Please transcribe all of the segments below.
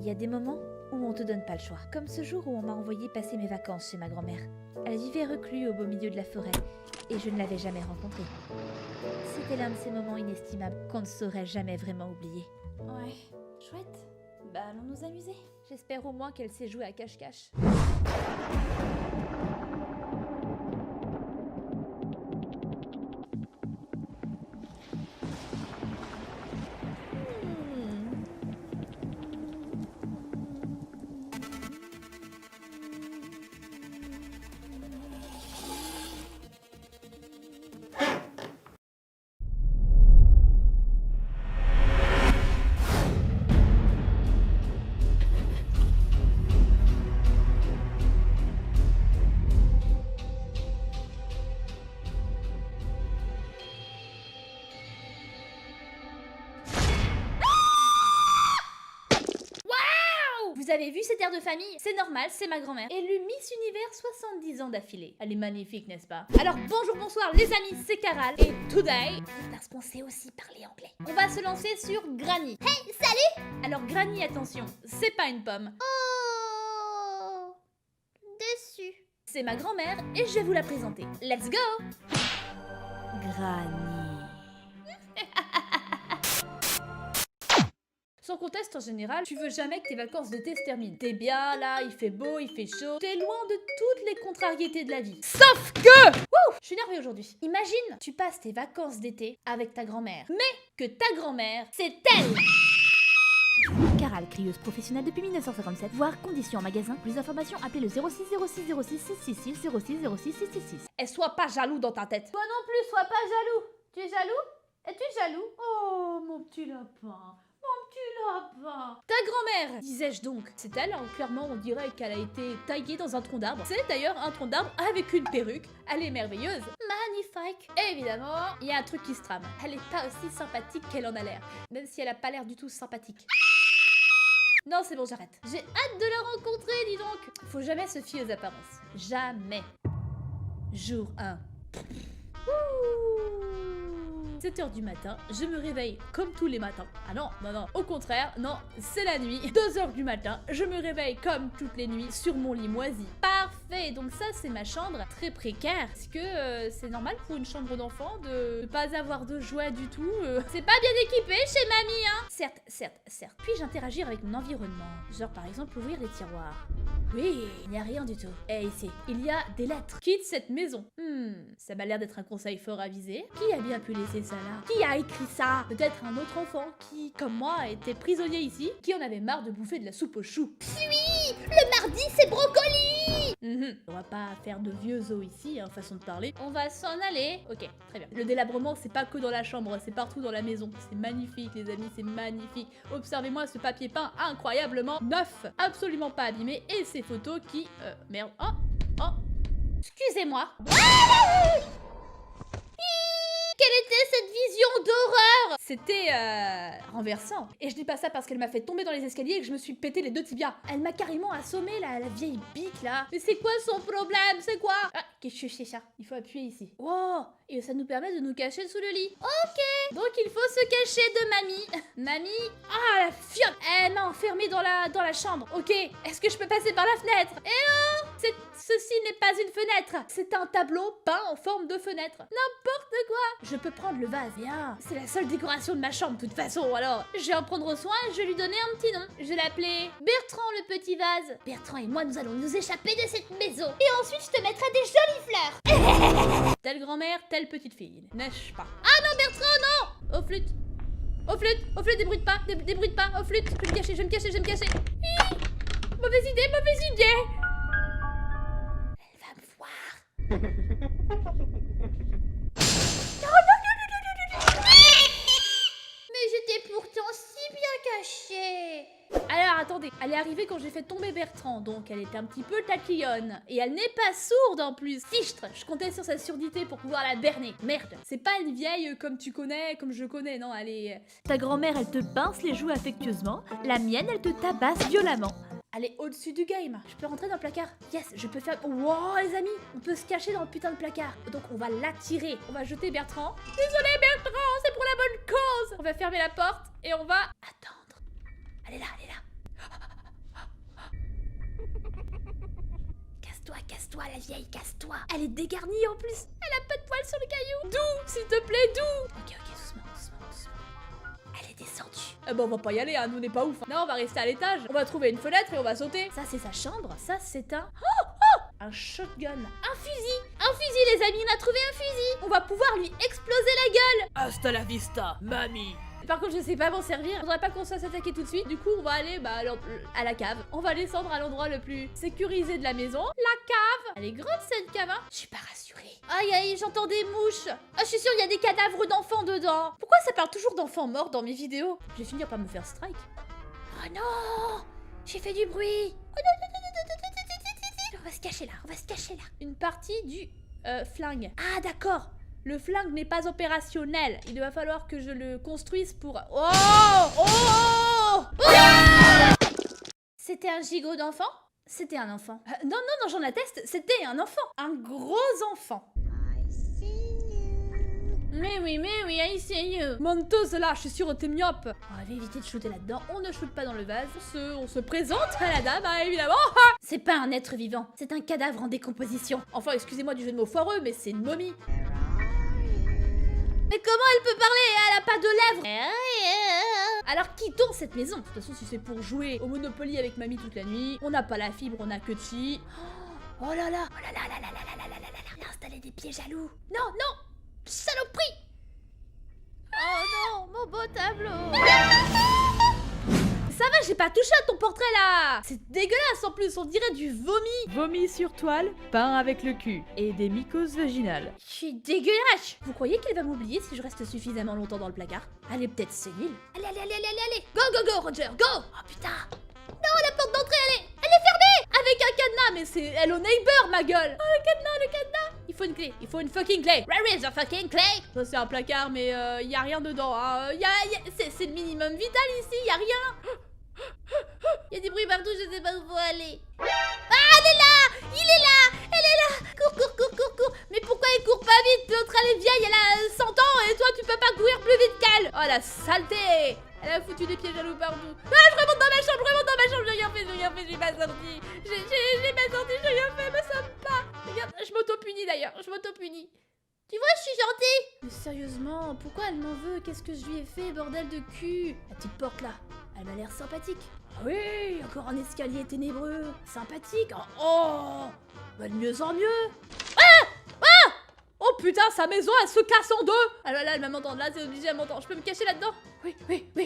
Il y a des moments où on te donne pas le choix. Comme ce jour où on m'a envoyé passer mes vacances chez ma grand-mère. Elle vivait recluse au beau milieu de la forêt et je ne l'avais jamais rencontrée. C'était l'un de ces moments inestimables qu'on ne saurait jamais vraiment oublier. Ouais, chouette. Bah allons nous amuser. J'espère au moins qu'elle sait jouer à cache-cache. Vous avez vu cette air de famille? C'est normal, c'est ma grand-mère. Élue Miss Univers 70 ans d'affilée. Elle est magnifique, n'est-ce pas? Alors bonjour, bonsoir les amis, c'est Caral. Et today, parce qu'on sait aussi parler anglais, on va se lancer sur Granny. Hey, salut! Alors Granny, attention, c'est pas une pomme. Oh, déçu. C'est ma grand-mère et je vais vous la présenter. Let's go! Granny. Sans conteste, en général, tu veux jamais que tes vacances d'été se terminent. T'es bien là, il fait beau, il fait chaud. T'es loin de toutes les contrariétés de la vie. Sauf que... Wouh, je suis énervée aujourd'hui. Imagine, tu passes tes vacances d'été avec ta grand-mère. Mais que ta grand-mère, c'est elle! Caral, crieuse professionnelle depuis 1957, voire condition en magasin. Plus d'informations, appelez le 06 06 06 666 06 06 666. Et sois pas jaloux dans ta tête. Toi non plus, sois pas jaloux. Tu es jaloux? Es-tu jaloux? Oh, mon petit lapin. Ta grand-mère, disais-je donc. C'est elle, hein, clairement on dirait qu'elle a été taillée dans un tronc d'arbre. C'est d'ailleurs un tronc d'arbre avec une perruque. Elle est merveilleuse. Magnifique. Évidemment, il y a un truc qui se trame. Elle est pas aussi sympathique qu'elle en a l'air. Même si elle a pas l'air du tout sympathique. Non, c'est bon, j'arrête. J'ai hâte de la rencontrer, dis donc. Faut jamais se fier aux apparences. Jamais. Jour 1. 7h du matin, je me réveille comme tous les matins. Ah non, non, non, au contraire, non, c'est la nuit. 2h du matin, je me réveille comme toutes les nuits sur mon lit moisi. Parfait, donc ça c'est ma chambre, très précaire. Est-ce que c'est normal pour une chambre d'enfant de ne pas avoir de jouets du tout C'est pas bien équipé chez mamie, hein. Certes, certes, certes. Puis-je interagir avec mon environnement? Genre par exemple ouvrir les tiroirs. Oui, il n'y a rien du tout. Et ici, il y a des lettres. Quitte cette maison. Ça m'a l'air d'être un conseil fort avisé. Qui a bien pu laisser ça là? Qui a écrit ça? Peut-être un autre enfant qui, comme moi, était prisonnier ici, qui en avait marre de bouffer de la soupe aux choux. Puis, le mardi, c'est brocoli. On va pas faire de vieux os ici, hein, façon de parler. On va s'en aller. Ok, très bien. Le délabrement, c'est pas que dans la chambre, c'est partout dans la maison. C'est magnifique, les amis, c'est magnifique. Observez-moi ce papier peint incroyablement neuf, absolument pas abîmé, et ces photos qui... merde. Oh. Excusez-moi. Quelle était cette vision d'horreur? C'était renversant. Et je dis pas ça parce qu'elle m'a fait tomber dans les escaliers et que je me suis pété les 2 tibias. Elle m'a carrément assommé la vieille bique là. Mais c'est quoi son problème? C'est quoi? Ah, qu'est-ce que c'est ça? Il faut appuyer ici. Wow. Et ça nous permet de nous cacher sous le lit. Ok. Donc il faut se cacher de mamie. Mamie. Ah, la fiotte. Elle m'a enfermée dans la chambre. Ok. Est-ce que je peux passer par la fenêtre? Hello. Ceci n'est pas une fenêtre. C'est un tableau peint en forme de fenêtre. N'importe quoi. Je peux prendre le vase. Bien. C'est la seule décoration de ma chambre de toute façon. Alors, je vais en prendre soin et je vais lui donner un petit nom. Je vais l'appeler Bertrand le petit vase. Bertrand et moi, nous allons nous échapper de cette maison. Et ensuite, je te mettrai des jolies fleurs. Telle grand-mère, telle petite fille. N'est-ce pas? Ah non, Bertrand, non. Aux flûtes. Aux flûtes. Aux flûtes, débruite pas. Débruite pas. Aux flûtes. Je vais me cacher. Hi. Mauvaise idée. Elle va me voir. Mais j'étais pourtant si bien cachée. Alors attendez, elle est arrivée quand j'ai fait tomber Bertrand, donc elle était un petit peu tatillonne. Et elle n'est pas sourde en plus. Fichtre, je comptais sur sa surdité pour pouvoir la berner. Merde, c'est pas une vieille comme tu connais, comme je connais, non, elle est... Ta grand-mère, elle te pince les joues affectueusement. La mienne, elle te tabasse violemment. Elle est au-dessus du game. Je peux rentrer dans le placard. Yes, je peux faire... Wow, les amis, on peut se cacher dans le putain de placard. Donc on va l'attirer. On va jeter Bertrand. Désolé Bertrand, c'est pour la bonne cause. On va fermer la porte et on va attendre. Elle est là. Casse-toi, la vieille, casse-toi. Elle est dégarnie en plus. Elle a pas de poils sur le caillou. D'où, s'il te plaît, d'où? Ok, doucement. Elle est descendue. Eh ben on va pas y aller, hein, nous on n'est pas ouf. Hein. Non, on va rester à l'étage. On va trouver une fenêtre et on va sauter. Ça c'est sa chambre. Ça c'est un... un shotgun. Un fusil, les amis, on a trouvé un fusil. On va pouvoir lui exploser la gueule. Hasta la vista, mamie. Par contre, je sais pas m'en servir. Faudrait pas qu'on se fasse attaquer tout de suite. Du coup, on va aller à la cave. On va descendre à l'endroit le plus sécurisé de la maison. La cave. Elle est grande cette cave, hein. Je suis pas rassurée. Aïe, j'entends des mouches. Ah, je suis sûre, il y a des cadavres d'enfants dedans. Pourquoi ça parle toujours d'enfants morts dans mes vidéos? Je vais finir par me faire strike. Oh non, j'ai fait du bruit. Oh non. On va se cacher là. Une partie du flingue. Ah, d'accord. Le flingue n'est pas opérationnel. Il va falloir que je le construise pour... Oh C'était un gigot d'enfant? C'était un enfant. Non, j'en atteste, c'était un enfant. Un gros enfant. Mais oui, I see you. Menteuse là, je suis sûre, t'es myope. On va éviter de shooter là-dedans. On ne shoot pas dans le vase. On se présente à la dame, hein, évidemment. C'est pas un être vivant, c'est un cadavre en décomposition. Enfin, excusez-moi du jeu de mots foireux, mais c'est une momie. Mais comment elle peut parler? Elle a pas de lèvres. Alors quittons cette maison. De toute façon, si c'est pour jouer au Monopoly avec mamie toute la nuit, on n'a pas la fibre, on a que de chi. Oh là là. Elle a installé des pieds jaloux. Non, saloperie. Oh non, mon beau tableau. Ça va, j'ai pas touché à ton portrait là. C'est dégueulasse en plus, on dirait du vomi. Vomi sur toile, peint avec le cul et des mycoses vaginales. Je suis dégueulasse. Vous croyez qu'elle va m'oublier si je reste suffisamment longtemps dans le placard? Elle est peut-être sénile. Allez. Go, Roger, go. Oh putain. Non, la porte d'entrée, elle est fermée. Avec un cadenas, mais c'est Hello Neighbor, ma gueule. Oh, le cadenas. Il faut une clé, il faut une fucking clé. Where is the fucking clay? Ça c'est un placard, mais y a rien dedans. Hein. C'est le minimum vital ici, y a rien. Il y a des bruits partout, je sais pas où faut aller. Ah, elle est là! Il est là! Elle est là! Cours! Mais pourquoi elle court pas vite? L'autre elle est vieille, elle a 100 ans et toi tu peux pas courir plus vite qu'elle! Oh la saleté! Elle a foutu des pieds jaloux partout. Ah, je remonte dans ma chambre, j'ai rien fait, j'ai pas sorti. J'ai pas sorti, j'ai rien fait, me somme pas. Regarde, je m'auto-punis d'ailleurs, Tu vois, je suis gentille. Mais sérieusement, pourquoi elle m'en veut? Qu'est-ce que je lui ai fait, bordel de cul? La petite porte là, elle m'a l'air sympathique. Ah oui, encore un escalier ténébreux. Sympathique. Oh, bah, de mieux en mieux. Oh putain, sa maison, elle se casse en deux. Ah là, elle va m'entendre. Là, c'est obligé, elle m'entend. Je peux me cacher là-dedans? Oui.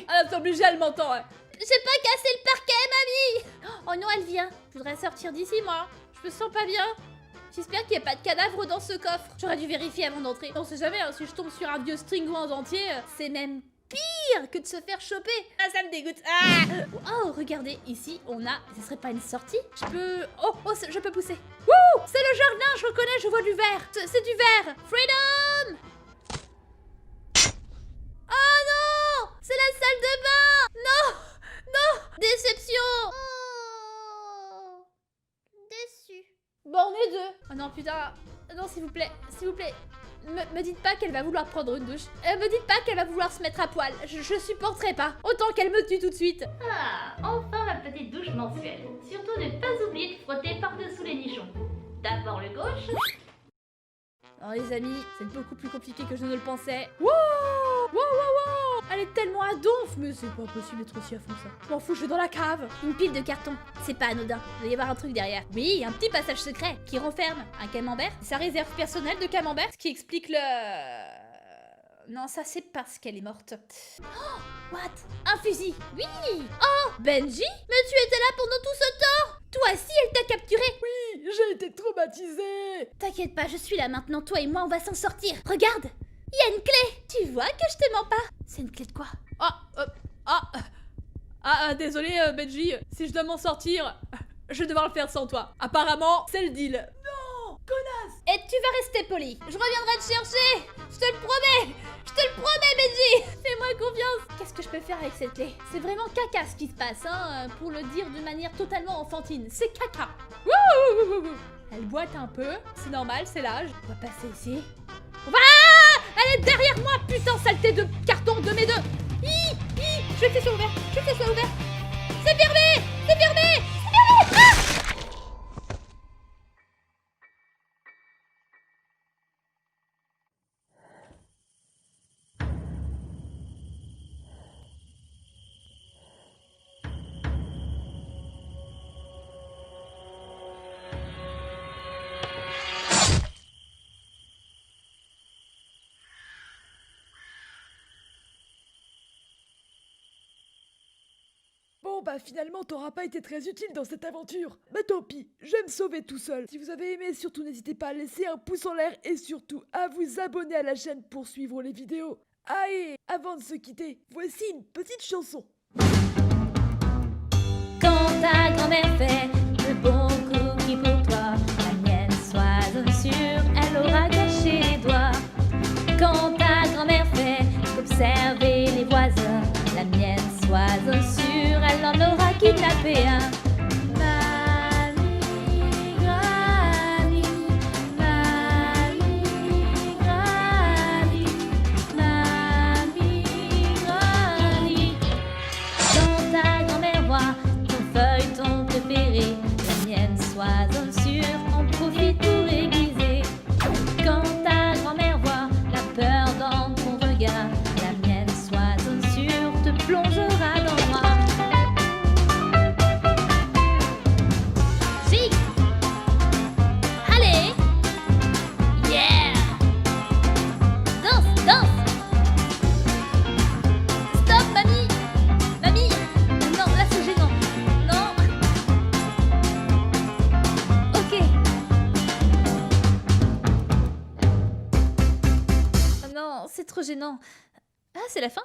Ah, c'est obligé, elle m'entend, ouais. J'ai pas cassé le parquet, mamie! Oh non, elle vient. Je voudrais sortir d'ici, moi. Je me sens pas bien. J'espère qu'il n'y a pas de cadavre dans ce coffre. J'aurais dû vérifier avant d'entrer. On sait jamais, hein, si je tombe sur un vieux string en entier, c'est même pire que de se faire choper. Ah, ça me dégoûte. Ah. Oh, regardez, ici, on a... Ce serait pas une sortie? Je peux... Oh, je peux pousser. Wouh! C'est le jardin, je reconnais, je vois du vert. C'est du vert. Freedom! Oh non! C'est la salle de bain! Non! Déception! Oh. Déçue. Bon, on est deux. Oh non, putain. Non, s'il vous plaît. Me dites pas qu'elle va vouloir prendre une douche. Me dites pas qu'elle va vouloir se mettre à poil. Je supporterai pas. Autant qu'elle me tue tout de suite. Ah, enfin ma petite douche mensuelle. Surtout ne pas oublier de frotter par-dessous les nichons. D'abord le gauche. Oh les amis, c'est beaucoup plus compliqué que je ne le pensais. Wow! Elle est tellement à donf, mais c'est pas possible d'être aussi à fond ça. Je m'en fous, je vais dans la cave. Une pile de carton, c'est pas anodin. Il doit y avoir un truc derrière. Oui, un petit passage secret qui renferme un camembert, sa réserve personnelle de camembert, ce qui explique le... Non, ça c'est parce qu'elle est morte. What? Un fusil. Oui! Oh, Benji? Mais tu étais là pendant tout ce temps! Toi aussi, elle t'a capturé. Oui, j'ai été traumatisée. T'inquiète pas, je suis là maintenant, toi et moi on va s'en sortir. Regarde! Il y a une clé! Tu vois que je te mens pas? C'est une clé de quoi? Désolé Benji, si je dois m'en sortir, je vais devoir le faire sans toi. Apparemment, c'est le deal. Non, connasse. Et tu vas rester poli. Je reviendrai te chercher. Je te le promets. Benji. Fais-moi confiance. Qu'est-ce que je peux faire avec cette clé? C'est vraiment caca ce qui se passe, hein, pour le dire d'une manière totalement enfantine. C'est caca. Wouh. Elle boite un peu. C'est normal, c'est l'âge. On va passer ici. Elle est derrière moi, putain, saleté de carton de mes deux. Je fais ça ouvert. C'est fermé. bah finalement t'auras pas été très utile dans cette aventure. Bah tant pis, je vais me sauver tout seul. Si vous avez aimé, surtout n'hésitez pas à laisser un pouce en l'air et surtout à vous abonner à la chaîne pour suivre les vidéos. Ah et avant de se quitter, voici une petite chanson. Quand ta grand-mère fait de bons cookies pour toi, la mienne, sois-en sûre, elle aura gâché les doigts. Quand ta grand-mère fait observer les voisins, la mienne, sois-en sûre, elle en aura kidnappé un. Mamie Granny, Mamie Granny, Mamie Granny. Quand ta grand-mère voit ton feuilleton préféré, la mienne, sois-en sûre, en profite pour aiguiser. Quand ta grand-mère voit la peur dans ton regard, la mienne, sois-en sûre, te plongera dans le noir. Si! Allez! Yeah! Danse, danse! Stop, mamie! Mamie! Non, là c'est gênant. Non. Ok. Oh non, c'est trop gênant. Ah, c'est la fin?